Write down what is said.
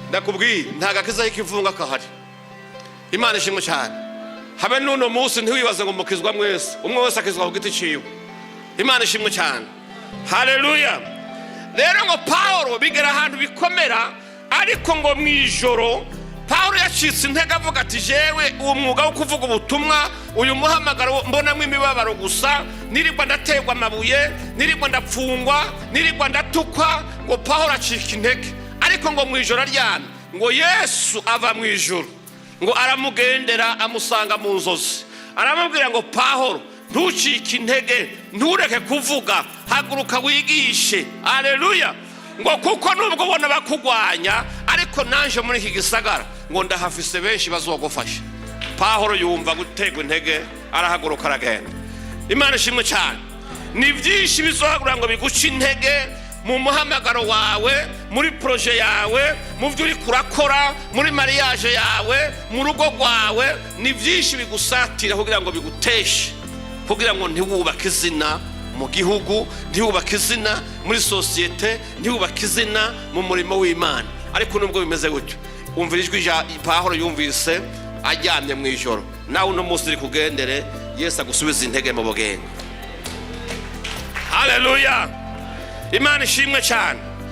ndakubwiye nta gakiza k'ikivunga kahari. Imana ishimwe cyane. Habe n'uno munsi ntiwibaze ngo mukizwa mwese, umwe wese akizwa ku giti ciwe. Imana ishimwe cyane. Haleluya. Rero ngo Paulo bigera ahantu bikomera, ariko ngo mwijoro Paulo yacitse intege avuga ati jewe uwo mwuga wo kuvuga ubutumwa, uyu muhamagaro mbonamwe imibabaro gusa, nirirwa ndategwa amabuye, nirirwa ndapfungwa, nirirwa ndatukwa. Ngo Paulo acika intege, ariko ngo mwijoro aryana, ngo Yesu ava mwijoro, ngo aramugendera amusanga mu nzozi, aramubwira ngo Paulo ntucike intege, ntureke kuvuga, haguruka wigishe. Haleluya. Ngo kuko nubwo ubona bakugwanya, ariko nanje muri iki gisagara ngo ndahafise benshi bazogufasha. Paulo yumva gutegwa intege, arahaguruka aragenda. Imana ishimwe cyane. Ni byinshi bizohagura ngo biguce intege mu muhamagaro wawe, muri proje yawe, mu byo uri kurakora, muri mariage yawe, mu rugo rwawe. Ni byinshi bigusatira kugira ngo biguteshe, kugira ngo ntiwubake izina mu gihugu, ntiwubake izina muri sosiyete, ntiwubake izina mu murimo w'Imana. Ariko nubwo bimeze gutyo, umvira ijwi rya Paulo yumvise ajyamye mu ijoro. Nawe uno munsi uri kugendere, Yesu agusubiza intege mu bugenga. Haleluya. Imana ishimwe cyane.